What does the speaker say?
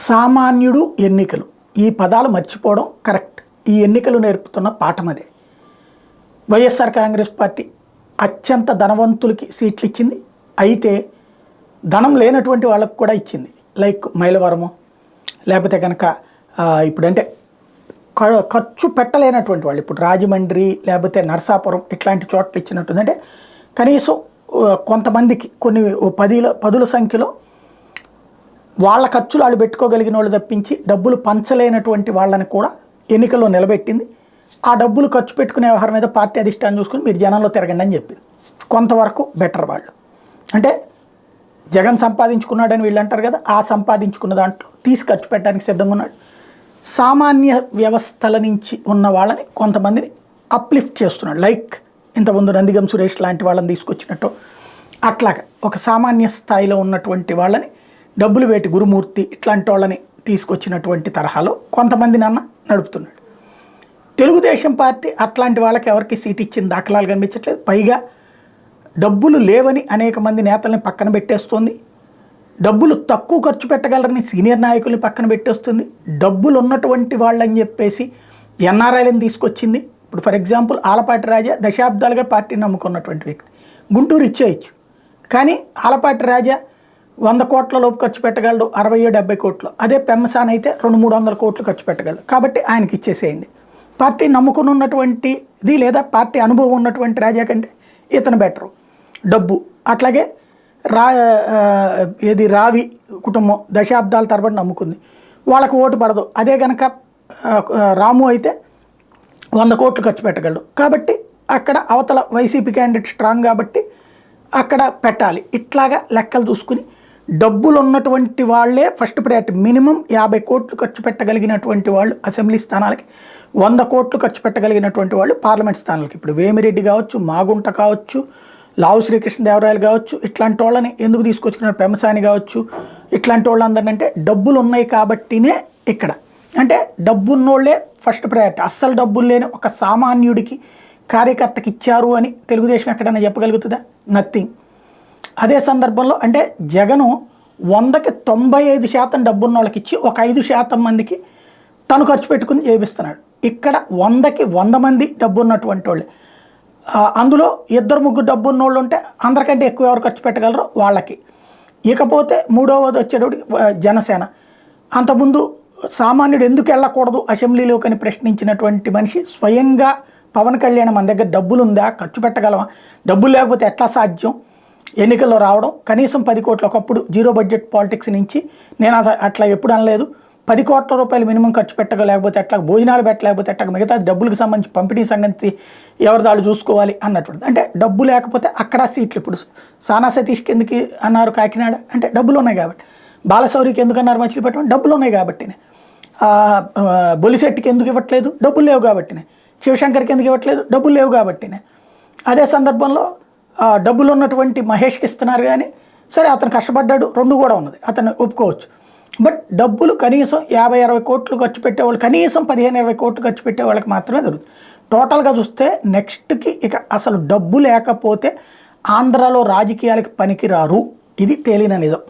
సామాన్యుడు ఎన్నికలు ఈ పదాలు మర్చిపోవడం కరెక్ట్. ఈ ఎన్నికలు నేర్పుతున్న పాఠం అదే. వైఎస్ఆర్ కాంగ్రెస్ పార్టీ అత్యంత ధనవంతులకి సీట్లు ఇచ్చింది, అయితే ధనం లేనటువంటి వాళ్ళకు కూడా ఇచ్చింది. లైక్ మైలవరము, లేకపోతే కనుక ఇప్పుడంటే ఖర్చు పెట్టలేనటువంటి వాళ్ళు, ఇప్పుడు రాజమండ్రి లేకపోతే నరసాపురం ఇట్లాంటి చోట్ల ఇచ్చినట్టుందంటే కనీసం కొంతమందికి కొన్ని పదుల సంఖ్యలో వాళ్ళ ఖర్చులు వాళ్ళు పెట్టుకోగలిగిన వాళ్ళు తప్పించి డబ్బులు పంచలేనటువంటి వాళ్ళని కూడా ఎన్నికల్లో నిలబెట్టింది. ఆ డబ్బులు ఖర్చు పెట్టుకునే వ్యవహారం మీద పార్టీ అధిష్టానం చూసుకుని మీరు జనంలో తిరగండి అని చెప్పింది. కొంతవరకు బెటర్ వాళ్ళు, అంటే జగన్ సంపాదించుకున్నాడని వీళ్ళు అంటారు కదా, ఆ సంపాదించుకున్న దాంట్లో తీసి ఖర్చు పెట్టడానికి సిద్ధంగా ఉన్నాడు. సామాన్య వ్యవస్థల నుంచి ఉన్న వాళ్ళని కొంతమందిని అప్లిఫ్ట్ చేస్తున్నాడు. లైక్ ఇంతకుముందు నందిగం సురేష్ లాంటి వాళ్ళని తీసుకొచ్చినట్టు అట్లాగా ఒక సామాన్య స్థాయిలో ఉన్నటువంటి వాళ్ళని డబ్బులు వేటి గురుమూర్తి ఇట్లాంటి వాళ్ళని తీసుకొచ్చినటువంటి తరహాలో కొంతమందిని నడుపుతున్నాడు. తెలుగుదేశం పార్టీ అట్లాంటి వాళ్ళకి ఎవరికి సీట్ ఇచ్చిన దాఖలాలు కనిపించట్లేదు. పైగా డబ్బులు లేవని అనేక మంది నేతల్ని పక్కన పెట్టేస్తుంది. డబ్బులు తక్కువ ఖర్చు పెట్టగలరని సీనియర్ నాయకుల్ని పక్కన పెట్టేస్తుంది. డబ్బులు ఉన్నటువంటి వాళ్ళని చెప్పేసి ఎన్ఆర్ఐలను తీసుకొచ్చింది. ఇప్పుడు ఫర్ ఎగ్జాంపుల్ ఆలపాటి రాజా దశాబ్దాలుగా పార్టీని నమ్ముకున్నటువంటి వ్యక్తి, గుంటూరు ఇచ్చేయచ్చు. కానీ ఆలపాటి రాజా 100 కోట్ల లోపు ఖర్చు పెట్టగలడు, 60-70 కోట్లు. అదే పెమ్మసాన్ అయితే 200-300 కోట్లు ఖర్చు పెట్టగలడు. కాబట్టి ఆయనకి ఇచ్చేసేయండి. పార్టీ నమ్ముకుని ఉన్నటువంటిది లేదా పార్టీ అనుభవం ఉన్నటువంటి రాజా కంటే ఇతను బెటరు. డబ్బు అట్లాగే రావి కుటుంబం దశాబ్దాల తరబడి నమ్ముకుంది, వాళ్ళకు ఓటు పడదు. అదే కనుక రాము అయితే 100 కోట్లు ఖర్చు పెట్టగలడు. కాబట్టి అక్కడ అవతల వైసీపీ క్యాండిడేట్ స్ట్రాంగ్ కాబట్టి అక్కడ పెట్టాలి. ఇట్లాగా లెక్కలు చూసుకుని డబ్బులు ఉన్నటువంటి వాళ్ళే ఫస్ట్ ప్రయారిటీ. మినిమం 50 కోట్లు ఖర్చు పెట్టగలిగినటువంటి వాళ్ళు అసెంబ్లీ స్థానాలకి, 100 కోట్లు ఖర్చు పెట్టగలిగినటువంటి వాళ్ళు పార్లమెంట్ స్థానాలకి. ఇప్పుడు వేమిరెడ్డి కావచ్చు, మాగుంట కావచ్చు, లావు శ్రీకృష్ణదేవరాయలు కావచ్చు, ఇట్లాంటి వాళ్ళని ఎందుకు తీసుకొచ్చుకున్నారు, పెమ్మసాని కావచ్చు, ఇట్లాంటి వాళ్ళందరినీ అంటే డబ్బులు ఉన్నాయి కాబట్టినే ఇక్కడ. అంటే డబ్బున్నోళ్లే ఫస్ట్ ప్రయారిటీ. అస్సలు డబ్బులు లేని ఒక సామాన్యుడికి కార్యకర్తకి ఇచ్చారు అని తెలుగుదేశం ఎక్కడైనా చెప్పగలుగుతుందా? నథింగ్. అదే సందర్భంలో అంటే జగను 100కి 95% డబ్బున్న వాళ్ళకి ఇచ్చి ఒక 5% మందికి తను ఖర్చు పెట్టుకుని చేపిస్తున్నాడు. ఇక్కడ 100కి 100 మంది డబ్బు ఉన్నటువంటి వాళ్ళే. అందులో 2-3 డబ్బు ఉన్నోళ్ళు ఉంటే అందరికంటే ఎక్కువ ఎవరు ఖర్చు పెట్టగలరో వాళ్ళకి. ఇకపోతే మూడవది వచ్చేటప్పుడు జనసేన. అంతకుముందు సామాన్యుడు ఎందుకు వెళ్ళకూడదు అసెంబ్లీలోకి అని ప్రశ్నించినటువంటి మనిషి స్వయంగా పవన్ కళ్యాణ్ మన దగ్గర డబ్బులు ఉందా, ఖర్చు పెట్టగలమా, డబ్బులు లేకపోతే ఎట్లా సాధ్యం ఎన్నికల్లో రావడం, కనీసం 10 కోట్లు. ఒకప్పుడు జీరో బడ్జెట్ పాలిటిక్స్ నుంచి నేను అట్లా ఎప్పుడు అనలేదు. 10 కోట్ల రూపాయలు మినిమం ఖర్చు పెట్టలేకపోతే ఎట్లా, భోజనాలు పెట్టలేకపోతే ఎట్లా, మిగతా డబ్బులకు సంబంధించి పంపిణీ సంగతి ఎవరిదాళ్ళు చూసుకోవాలి అన్నటువంటి. అంటే డబ్బు లేకపోతే అక్కడ సీట్లు. ఇప్పుడు సానా సతీష్కి ఎందుకు అన్నారు కాకినాడ అంటే డబ్బులు ఉన్నాయి కాబట్టి. బాలశౌరికి ఎందుకు అన్నారు మచిలీపట్నం, డబ్బులు ఉన్నాయి కాబట్టినే. బొలిశెట్టికి ఎందుకు ఇవ్వట్లేదు, డబ్బులు లేవు కాబట్టినే. శివశంకర్కి ఎందుకు ఇవ్వట్లేదు, డబ్బులు లేవు కాబట్టినే. అదే సందర్భంలో డబ్బులు ఉన్నటువంటి మహేష్కి ఇస్తున్నారు, కానీ సరే అతను కష్టపడ్డాడు, 2 కూడా ఉన్నది, అతను ఒప్పుకోవచ్చు. బట్ డబ్బులు కనీసం 50-60 కోట్లు ఖర్చు పెట్టేవాళ్ళు, కనీసం 15-20 కోట్లు ఖర్చు పెట్టే వాళ్ళకి మాత్రమే దొరుకుతుంది. టోటల్గా చూస్తే నెక్స్ట్కి ఇక అసలు డబ్బు లేకపోతే ఆంధ్రాలో రాజకీయాలకి పనికిరారు. ఇది తేలిన నిజం.